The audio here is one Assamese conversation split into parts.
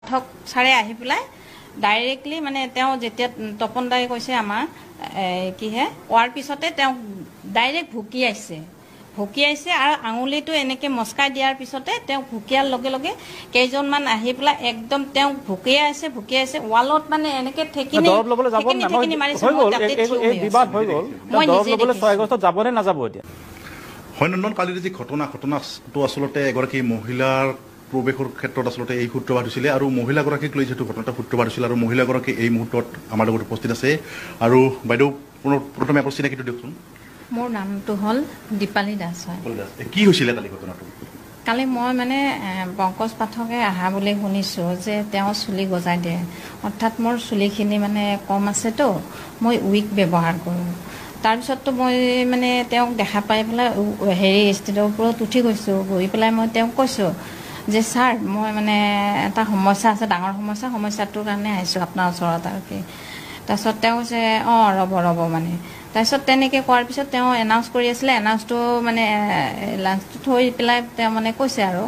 পাঠক ছাৰে আহি পেলাই ডাইৰেক্টলি মানে তেওঁ যেতিয়া তপন দাই কৈছে আমাৰ কিহে কোৱাৰ পিছতে তেওঁ ডাইৰেক্ট ভুকি আহিছে আৰু আঙুলিটো এনেকৈ মস্কাই দিয়াৰ পিছতে তেওঁ ভুকিয়াৰ লগে লগে কেইজনমান আহি পেলাই একদম তেওঁ ভুকিয়াই আছে ৱালত মানে এনেকৈ ঠেকিনি মাৰিছে হয় নন্দন কালিৰ যি ঘটনাটো আচলতে এগৰাকী মহিলাৰ প্ৰৱেশৰ ক্ষেত্ৰত আচলতে এই সূত্ৰপাত হৈছিলে আৰু মহিলাগৰাকীক লৈ যিটো ঘটনাটা সূত্ৰপাত হৈছিল আৰু মহিলাগৰাকী এই মুহূৰ্তত আমাৰ লগত উপস্থিত আছে আৰু বাইদেউ প্ৰথমে আপোনাৰ চিনাকিটো দিয়কচোন মোৰ নামটো হ'ল দীপালী দাস হয় কি হৈছিলে কালি ঘটনাটো কালি মই মানে পংকজ পাঠকে অহা বুলি শুনিছোঁ যে তেওঁ চুলি গজাই দিয়ে অৰ্থাৎ মোৰ চুলিখিনি মানে কম আছেতো মই উইক ব্যৱহাৰ কৰোঁ তাৰপিছততো মই মানে তেওঁক দেখা পাই পেলাই ষ্টেজৰ ওপৰত উঠি গৈছোঁ গৈ পেলাই মই তেওঁক কৈছোঁ যে ছাৰ মই মানে এটা সমস্যা আছে ডাঙৰ সমস্যাটোৰ কাৰণে আহিছোঁ আপোনাৰ ওচৰত আৰু কি তাৰপিছত তেওঁ কৈছে অঁ ৰ'ব মানে তাৰপিছত তেনেকৈ কোৱাৰ পিছত তেওঁ এনাউন্স কৰি আছিলে এনাউন্সটো মানে লাঞ্চটো থৈ পেলাই তেওঁ মানে কৈছে আৰু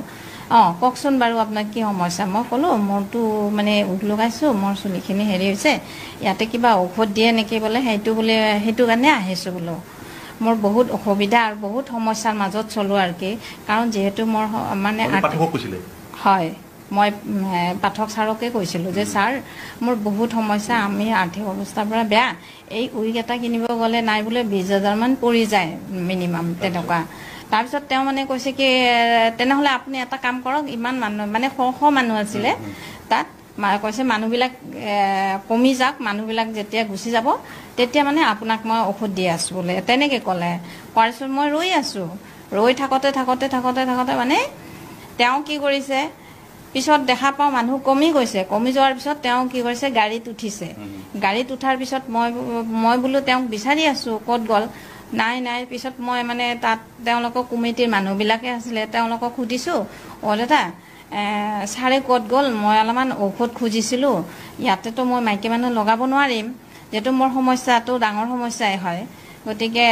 অঁ কওকচোন বাৰু আপোনাৰ কি সমস্যা মই ক'লোঁ মোৰতো মানে উঠ লগাইছোঁ মোৰ চুলিখিনি হৈছে ইয়াতে কিবা ঔষধ দিয়ে নেকি বোলে সেইটো কাৰণে আহিছোঁ বোলো মোৰ বহুত অসুবিধা আৰু বহুত সমস্যাৰ মাজত চলোঁ আৰু কি কাৰণ যিহেতু মোৰ মানে হয় মই পাঠক ছাৰকে কৈছিলোঁ যে ছাৰ মোৰ বহুত সমস্যা আমি আৰ্থিক অৱস্থাৰ পৰা বেয়া এই উইক এটা কিনিব গ'লে নাই বোলে 20,000 মান পৰি যায় মিনিমাম তেনেকুৱা তাৰপিছত তেওঁ মানে কৈছে কি তেনেহ'লে আপুনি এটা কাম কৰক ইমান মানুহ মানে শ মানুহ আছিলে তাত কৈছে মানুহবিলাক কমি যাওক মানুহবিলাক যেতিয়া গুচি যাব তেতিয়া মানে আপোনাক মই ঔষধ দি আছোঁ বোলে তেনেকৈ ক'লে কোৱাৰ পিছত মই ৰৈ আছোঁ ৰৈ থাকোঁতে মানে তেওঁ কি কৰিছে পিছত দেখা পাওঁ মানুহ কমি যোৱাৰ পিছত তেওঁ কি কৰিছে গাড়ীত উঠিছে গাড়ীত উঠাৰ পিছত মই বোলো তেওঁক বিচাৰি আছোঁ ক'ত গ'ল নাই পিছত মই মানে তাত তেওঁলোকৰ কমিটিৰ মানুহবিলাকে আছিলে তেওঁলোকক সুধিছোঁ অ' দাদা ছাৰে ক'ত গ'ল মই অলপমান ঔষধ খুজিছিলোঁ ইয়াতেতো মই মাইকী মানুহ লগাব নোৱাৰিম যিহেতু মোৰ সমস্যাটো ডাঙৰ সমস্যাই হয় গতিকে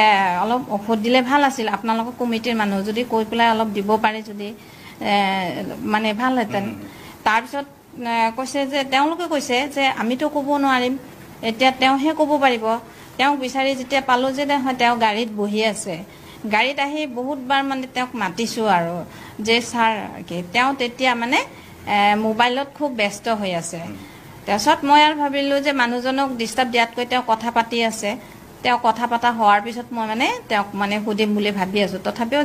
অলপ ঔষধ দিলে ভাল আছিল আপোনালোকৰ কমিটিৰ মানুহ যদি কৈ পেলাই অলপ দিব পাৰে যদি মানে ভালহেঁতেন তাৰপিছত কৈছে যে তেওঁলোকে কৈছে যে আমিতো ক'ব নোৱাৰিম এতিয়া তেওঁহে ক'ব পাৰিব তেওঁক বিচাৰি যেতিয়া পালোঁ যে তেওঁ গাড়ীত বহি আছে গাড়ীত আহি বহুতবাৰ মানে তেওঁক মাতিছোঁ আৰু যে ছাৰ কি তেওঁ তেতিয়া মানে মোবাইলত খুব ব্যস্ত হৈ আছে তাৰপিছত মই আৰু ভাবিলোঁ যে মানুহজনক ডিষ্টাৰ্ব দিয়াতকৈ তেওঁ কথা পাতি আছে তেওঁ কথা পতা হোৱাৰ পিছত মই মানে তেওঁক মানে সুধিম বুলি ভাবি আছোঁ তথাপিও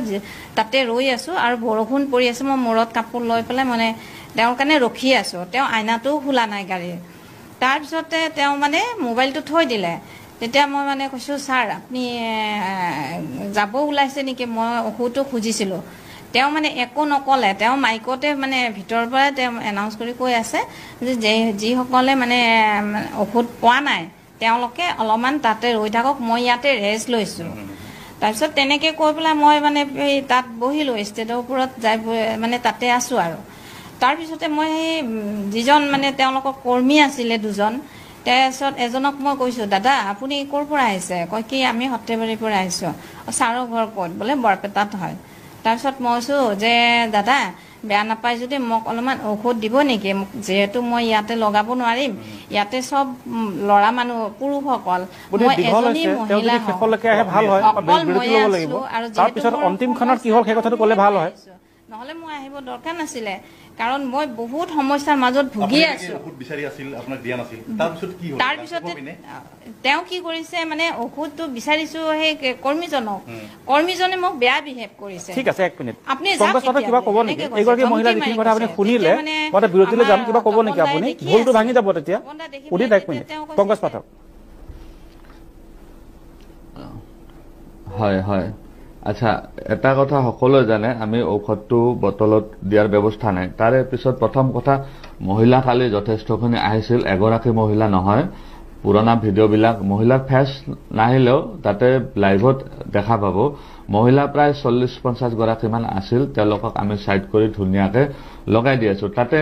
তাতে ৰৈ আছোঁ আৰু বৰষুণ পৰি আছে মই মূৰত কাপোৰ লৈ পেলাই মানে তেওঁৰ কাৰণে ৰখি আছোঁ তেওঁ আইনাটোও খোলা নাই গাড়ীৰ তাৰপিছতে তেওঁ মানে মোবাইলটো থৈ দিলে তেতিয়া মই মানে কৈছোঁ ছাৰ আপুনি যাব ওলাইছে নেকি মই ঔষধটো খুজিছিলোঁ তেওঁ মানে একো নক'লে তেওঁ মাইকতে মানে ভিতৰৰ পৰাই তেওঁ এনাউন্স কৰি কৈ আছে যে যিসকলে মানে ঔষধ পোৱা নাই তেওঁলোকে অলপমান তাতে ৰৈ থাকক মই ইয়াতে ৰেষ্ট লৈছোঁ তাৰপিছত তেনেকৈ কৈ পেলাই মই মানে এই তাত বহিলোঁ ষ্টেজৰ ওপৰত যাই মানে তাতে আছোঁ আৰু তাৰপিছতে মই সেই যিজন মানে তেওঁলোকৰ কৰ্মী আছিলে দুজন তাৰপিছত এজনক মই কৈছোঁ দাদা আপুনি ক'ৰ পৰা আহিছে কয় কি আমি সৰ্থেবাৰীৰ পৰা আহিছোঁ ছাৰৰ ঘৰ ক'ত বোলে বৰপেটাত হয় তাৰপিছত মই কৈছোঁ যে দাদা বেয়া নাপায় যদি মোক অলপমান ঔষধ দিব নেকি যিহেতু মই ইয়াতে লগাব নোৱাৰিম ইয়াতে চব ল'ৰা মানুহ পুৰুষসকল মই এজনী মহিলা নহ'লে মই আহিব দৰকাৰ নাছিলে কাৰণ মই বহুত সমস্যাৰ মাজত ভুগি আছোঁ তাৰপিছতে তেওঁ কি কৰিছে মানে ঔষধটো বিচাৰিছোঁ সেই কৰ্মীজনে মোক বেয়া বিহেভ কৰিছে আপুনি হয় আচ্ছা এটা কথা সকলোৱে জানে আমি ঔষধটো বটলত দিয়াৰ ব্যৱস্থা নাই তাৰে পিছত প্ৰথম কথা মহিলা কালি যথেষ্টখিনি আহিছিল এগৰাকী মহিলা নহয় পুৰণা ভিডিঅ'বিলাক মহিলাৰ ফেচ নাহিলেও তাতে লাইভত দেখা পাব মহিলা প্ৰায় 40-50 গৰাকীমান আছিল তেওঁলোকক আমি সাইড কৰি ধুনীয়াকৈ লগাই দি আছো তাতে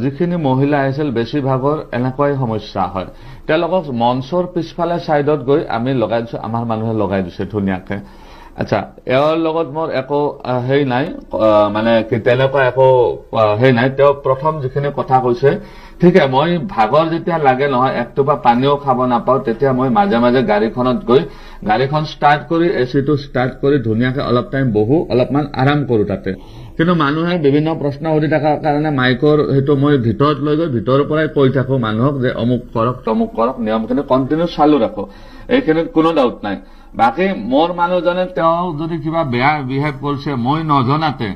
যিখিনি মহিলা আহিছিল বেছিভাগৰ এনেকৈ সমস্যা হয় তেওঁলোকক মঞ্চৰ পিছফালে সাইডত গৈ আমি লগাই দিছো আমাৰ মানুহে লগাই দিছে ধুনীয়াকৈ আচ্ছা এওঁৰ লগত মোৰ একো হেৰি নাই মানে কি তেনেকুৱা একো হেৰি নাই তেওঁ প্ৰথম যিখিনি কথা কৈছে ঠিক আছে মই ভাগৰ যেতিয়া লাগে নহয় একটোপা পানীও খাব নাপাওঁ তেতিয়া মই মাজে মাজে গাড়ীখনত গৈ গাড়ীখন ষ্টাৰ্ট কৰি এচিটো ষ্টাৰ্ট কৰি ধুনীয়াকে অলপ টাইম বহো অলপমান আৰাম কৰো তাতে কিন্তু মানুহে বিভিন্ন প্ৰশ্ন সুধি থকাৰ কাৰণে মাইকৰ সেইটো মই ভিতৰত লৈ গৈ ভিতৰৰ পৰাই কৈ থাকো মানুহক যে অমুক কৰক তমুক কৰক নিয়মখিনি কণ্টিনিউ চালু ৰাখো এইখিনিত কোনো ডাউট নাই বাকী মোৰ মানুহজনে তেওঁ যদি কিবা বেয়া বিহেভ কৰিছে মই নজনাতে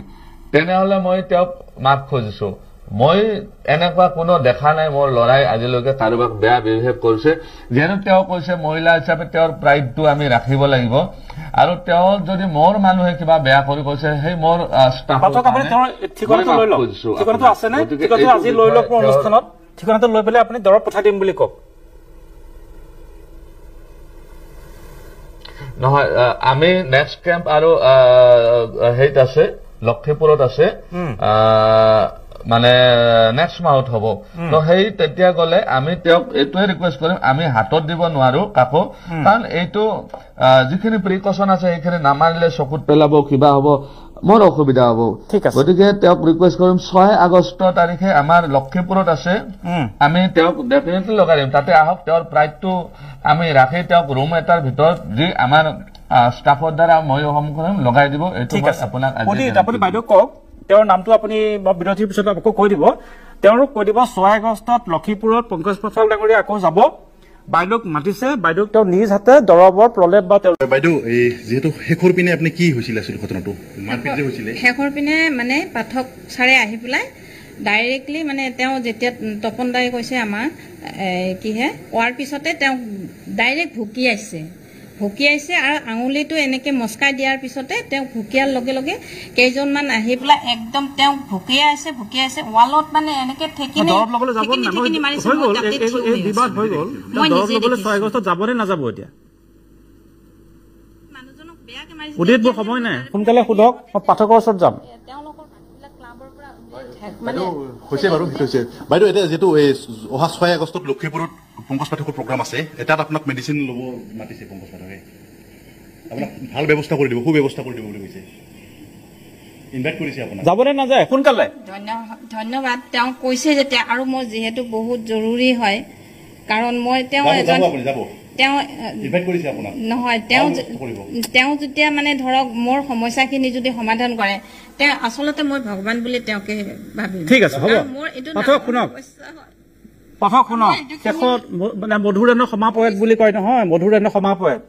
তেনেহলে মই তেওঁক মাফ খুজিছো মই এনেকুৱা কোনো দেখা নাই মোৰ লৰাই আজিলৈকে কাৰোবাক বেয়া বিহেভ কৰিছে যেন তেওঁ কৈছে মহিলা হিচাপে তেওঁৰ প্ৰাইডটো আমি ৰাখিব লাগিব আৰু তেওঁ যদি মোৰ মানুহে কিবা বেয়া কৰি কৈছে সেই মোৰ ষ্টাফক আপুনি তেওঁৰ ঠিকনাটো লৈ লওক ঠিকনাটো আছে নে ঠিকনাটো আজি লৈ লওক অনুষ্ঠানত ঠিকনাটো লৈ পেলাই আপুনি দৰৱ পঠাই দিম বুলি কওক নহয় আমি নেক্সট কেম্প আৰু হেইত আছে লক্ষীপুৰত আছে মানে নেক্সট মাহত হ'ব তো সেই তেতিয়া গলে আমি তেওঁক এইটোৱে ৰিকুৱেষ্ট কৰিম আমি হাতত দিব নোৱাৰো কাকো কাৰণ এইটো যিখিনি প্ৰিকশ্যন আছে সেইখিনি নামানিলে চকুত পেলাব কিবা হ'ব মোৰ অসুবিধা হ'ব গতিকে তেওঁক ৰিকুৱেষ্ট কৰিম 6 আগষ্ট তাৰিখে আমাৰ লক্ষীপুৰত আছে আমি তেওঁক ডেফিনেটলি লগাই দিম তাতে আহক তেওঁৰ প্ৰাইডটো আমি ৰাখি তেওঁক ৰুম এটাৰ ভিতৰত যি আমাৰ ষ্টাফৰ দ্বাৰা মই সন্মুখত লগাই দিব এইটো আপোনাক আপুনি বাইদেউ কওক তেওঁৰ নামটো আপুনি বিৰতিৰ পিছত আকৌ কৈ দিব তেওঁক কৈ দিব 6 আগষ্টত লক্ষীপুৰত পংকজ পাঠক ডাঙৰীয়া আকৌ যাব বাইদেউক মাতিছে বাইদেউক তেওঁ নিজ হাতে দৰৱৰ প্ৰলেপ বা বাইদেউ এই যেহেতু শেষৰ পিনে আপুনি কি হৈছিল আছিল ঘটনাটো মাৰপিট যে হৈছিল শেষৰ পিনে মানে পাঠক ছাৰে আহি পেলাই ডাইৰেক্টলি মানে তেওঁ যেতিয়া তপন দাই কৈছে আমাৰ কিহে কোৱাৰ পিছতে তেওঁ ডাইৰেক্ট ভুকিয়াইছে আৰু আঙুলিটো এনেকে মস্কাই দিয়াৰ পিছতে তেওঁ ভুকিয়াৰ লগে লগে কেইজনমান আহি পেলাই একদম তেওঁ ভুকিয়াইছে ৱালত মানে এনেকে ঠেকিনি মাৰিছে এই বিবাদ হৈ গ'ল দৰৱ ল'বলৈ 6 আগষ্টত যাব নে নাযাব এতিয়া মানুহজনক বেয়াকে মাৰিছে উদিত মোৰ সময় নাই সোনকালে সোধক মই পাঠকৰ ওচৰত যাম তেওঁলোকৰ মানুহবিলাক ক্লাবৰ পৰা মানে হৈছে বাৰু হৈছে বাইদেউ এতিয়া যেটো অহা 6 আগষ্টত লক্ষীপুৰত পংকজ পাঠকৰ প্ৰগ্ৰাম আছে এটাত আপোনাক মেডিচিন ল'ব মাতিছে পংকজ পাঠকে আপোনাক ভাল ব্যৱস্থা কৰি দিব সুব্যৱস্থা কৰি দিব বুলি কৈছে ইনভাইট কৰিছে আপোনাক যাবনে নাযায় সোনকালে ধন্যবাদ তেওঁ কৈছে যেতিয়া আৰু মই যিহেতু বহুত জৰুৰী হয় কাৰণ মই তেওঁ ইনভাইট কৰিছে আপোনাক নহয় তেওঁ যেতিয়া মানে ধৰক মোৰ সমস্যাখিনি যদি সমাধান কৰে তেওঁ আচলতে মই ভগৱান বুলি তেওঁকে ভাবিম ঠিক আছে হ'ব পাঠক শুনক শেষত মানে মধুৰেণৰ সমাপয়ত বুলি কয় নহয় মধুৰেণৰ সমাপয়ত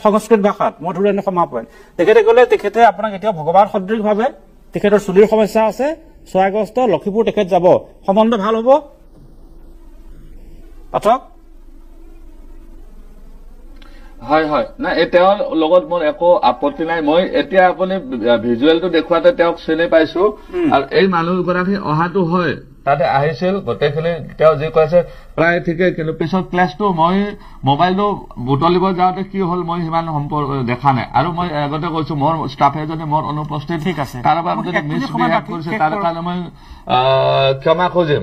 সংস্কৃত ভাষাত মধুৰেণৰ সমাপয়ত তেখেতে গ'লে তেখেতে আপোনাক এতিয়া ভগৱান সদৃশ ভাৱে তেখেতৰ চুলিৰ সমস্যা আছে 6 আগষ্ট লক্ষীপুৰ তেখেত যাব সম্বন্ধ ভাল হ'ব পাঠক হয় না তেওঁৰ লগত মোৰ একো আপত্তি নাই মই এতিয়া আপুনি ভিজুৱেলটো দেখুৱাতে তেওঁক চিনি পাইছো আৰু এই মানুহগৰাকী অহাটো হয় তাতে আহিছিল গোটেইখিনি তেওঁ যি কৈছে প্ৰায় ঠিকেই কিন্তু পিছত ক্লাছটো মই মোবাইলটো বুটলিব যাওঁতে কি হ'ল মই সিমান দেখা নাই আৰু মই আগতে কৈছো মোৰ ষ্টাফে যদি মোৰ অনুপস্থিত ঠিক আছে কাৰোবাক যদি মিছবিহেভ কৰিছে তাৰ কাৰণে মই ক্ষমা খুজিম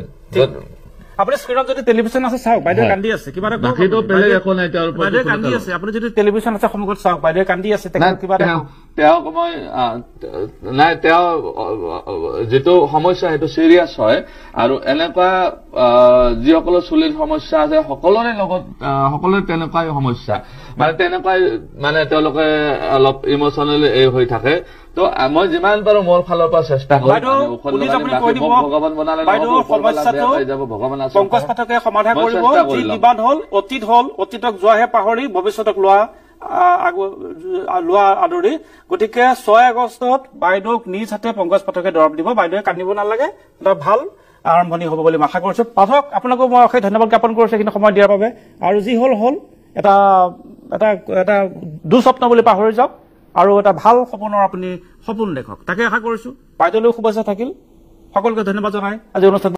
আপুনি স্ক্ৰীনত যদি টেলিভিছন আছে চাওক বাইদেউ কান্দি আছে কিবা এটা বাকিটো বেলেগ একো নাই তেওঁৰ বাইদেউ কান্দি আছে আপুনি যদি টেলিভিছন আছে সন্মুখত চাওক বাইদেউ কান্দি আছে কিবা তেওঁক মই নাই তেওঁ যিটো সমস্যা সেইটো চিৰিয়াছ হয় আৰু এনেকুৱা যিসকলৰ চুলিৰ সমস্যা আছে সকলোৰে লগত সকলোৰে তেনেকুৱাই সমস্যা মানে তেনেকুৱাই মানে তেওঁলোকে অলপ ইমোচনেলি হৈ থাকে তো মই যিমান পাৰো মোৰ ফালৰ পৰা চেষ্টা কৰিম ভগৱান বনালে ভগৱান আছে পংকজ পাঠকে সমাধান কৰিব যি বিবাদ হ'ল অতীতক যোৱাহে পাহৰি ভৱিষ্যতক লোৱা আদৰি গতিকে 6 আগষ্টত বাইদেউক নিজ হাতে পংকজ পাঠকে দৰৱ দিব বাইদেৱে কান্দিব নালাগে এটা ভাল আৰম্ভণি হ'ব বুলি আশা কৰিছো পাঠক আপোনাকো মই অশেষ ধন্যবাদ জ্ঞাপন কৰিছো কিন্তু সময় দিয়াৰ বাবে আৰু যি হ'ল এটা এটা এটা দুঃস্বপ্ন বুলি পাহৰি যাওক আৰু এটা ভাল সপোনৰ আপুনি সপোন দেখক তাকে আশা কৰিছো বাইদেউলৈ শুভেচ্ছা থাকিল সকলোকে ধন্যবাদ জনাই আজি অনুষ্ঠান